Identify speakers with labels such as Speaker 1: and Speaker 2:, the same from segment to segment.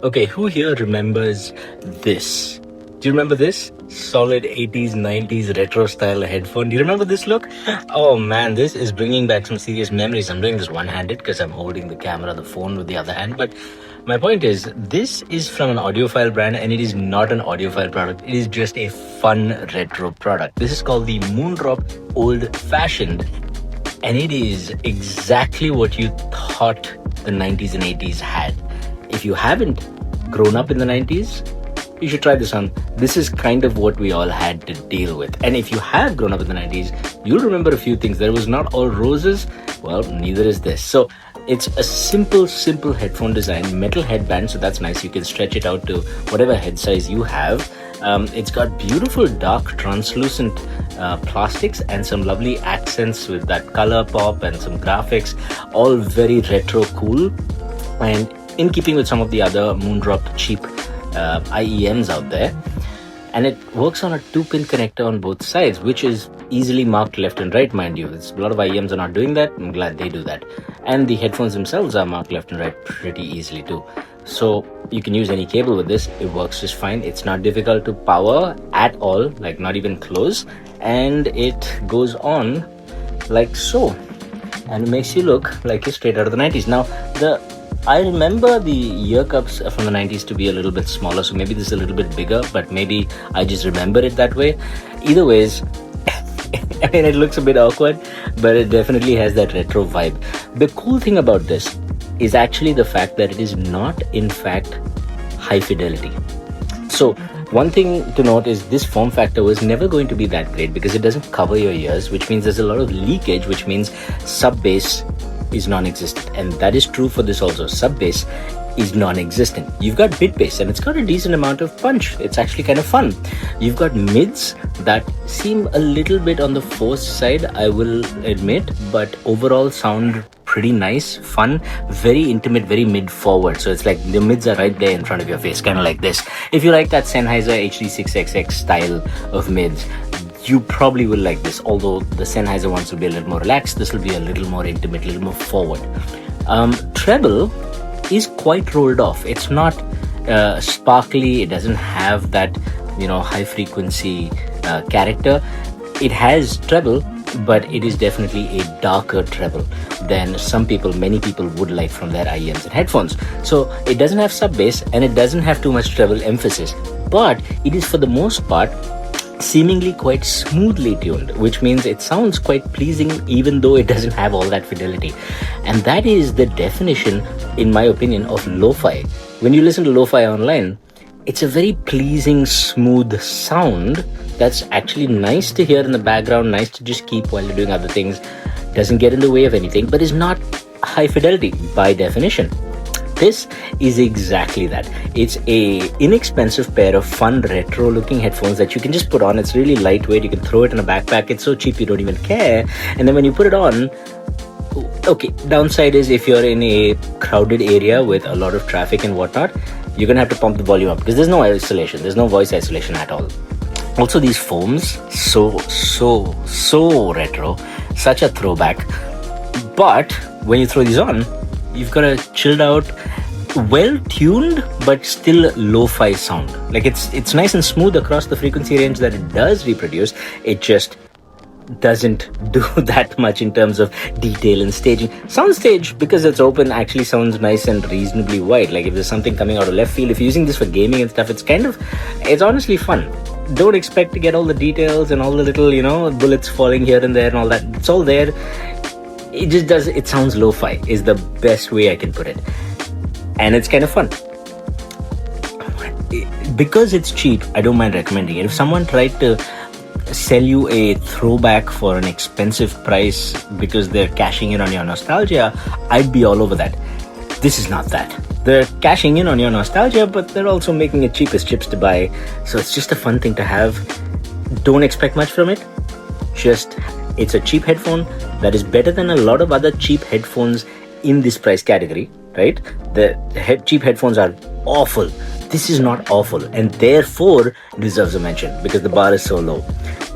Speaker 1: Okay, who here remembers this? Do you remember this? Solid 80s, 90s retro style headphone. Do you remember this look? Oh man, this is bringing back some serious memories. I'm doing this one-handed because I'm holding the camera, the phone with the other hand. But my point is, this is from an audiophile brand and it is not an audiophile product. It is just a fun retro product. This is called the Moondrop Old Fashioned. And it is exactly what you thought the 90s and 80s had. If you haven't grown up in the 90s, you should try this on. This is kind of what we all had to deal with. And if you have grown up in the 90s, you'll remember a few things. There was not all roses. Well, neither is this. So it's a simple headphone design, metal headband. So that's nice. You can stretch it out to whatever head size you have. It's got beautiful dark translucent plastics and some lovely accents with that color pop and some graphics, all very retro cool and in keeping with some of the other Moondrop cheap IEMs out there. And it works on a 2-pin connector on both sides, which is easily marked left and right, mind you. A lot of IEMs are not doing that. I'm glad they do that. And the headphones themselves are marked left and right pretty easily too. So you can use any cable with this. It works just fine. It's not difficult to power at all, like not even close. And it goes on like so. And it makes you look like you're straight out of the 90s. Now, I remember the ear cups from the 90s to be a little bit smaller, so maybe this is a little bit bigger, but maybe I just remember it that way. Either ways, I mean, it looks a bit awkward, but it definitely has that retro vibe. The cool thing about this is actually the fact that it is not, in fact, high fidelity. So one thing to note is this form factor was never going to be that great because it doesn't cover your ears, which means there's a lot of leakage, which means sub-bass is non-existent, and that is true for this also. Sub-bass is non-existent. You've got bit bass and it's got a decent amount of punch. It's actually kind of fun. You've got mids that seem a little bit on the forced side, I will admit, but overall sound pretty nice, fun, very intimate, very mid-forward. So it's like the mids are right there in front of your face, kind of like this. If you like that Sennheiser HD6XX style of mids, you probably will like this, although the Sennheiser ones will be a little more relaxed. This will be a little more intimate, a little more forward. Treble is quite rolled off. It's not sparkly. It doesn't have that, high frequency character. It has treble, but it is definitely a darker treble than many people would like from their IEMs and headphones. So it doesn't have sub bass and it doesn't have too much treble emphasis, but it is for the most part seemingly quite smoothly tuned, which means it sounds quite pleasing even though it doesn't have all that fidelity. And that is the definition, in my opinion, of lo-fi. When you listen to lo-fi online, it's a very pleasing, smooth sound that's actually nice to hear in the background, nice to just keep while you're doing other things, doesn't get in the way of anything, but is not high fidelity by definition. This is exactly that. It's a inexpensive pair of fun retro looking headphones that you can just put on. It's really lightweight. You can throw it in a backpack. It's so cheap you don't even care. And then when you put it on, okay, downside is if you're in a crowded area with a lot of traffic and whatnot, you're gonna have to pump the volume up because there's no isolation. There's no voice isolation at all. Also, these foams, so retro, such a throwback. But when you throw these on, you've got a chilled out, well-tuned, but still lo-fi sound. Like it's nice and smooth across the frequency range that it does reproduce. It just doesn't do that much in terms of detail and staging. Soundstage, because it's open, actually sounds nice and reasonably wide. Like if there's something coming out of left field, if you're using this for gaming and stuff, it's honestly fun. Don't expect to get all the details and all the little, bullets falling here and there and all that. It's all there. It sounds lo-fi is the best way I can put it. And it's kind of fun. Because it's cheap, I don't mind recommending it. If someone tried to sell you a throwback for an expensive price because they're cashing in on your nostalgia, I'd be all over that. This is not that. They're cashing in on your nostalgia, but they're also making it cheap as chips to buy. So it's just a fun thing to have. Don't expect much from it. It's a cheap headphone that is better than a lot of other cheap headphones in this price category, right? The cheap headphones are awful. This is not awful and therefore deserves a mention because the bar is so low.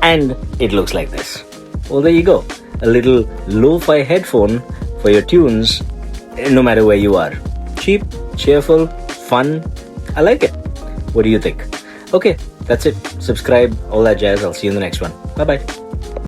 Speaker 1: And it looks like this. Well, there you go. A little lo-fi headphone for your tunes, no matter where you are. Cheap, cheerful, fun. I like it. What do you think? Okay, that's it. Subscribe, all that jazz. I'll see you in the next one. Bye bye.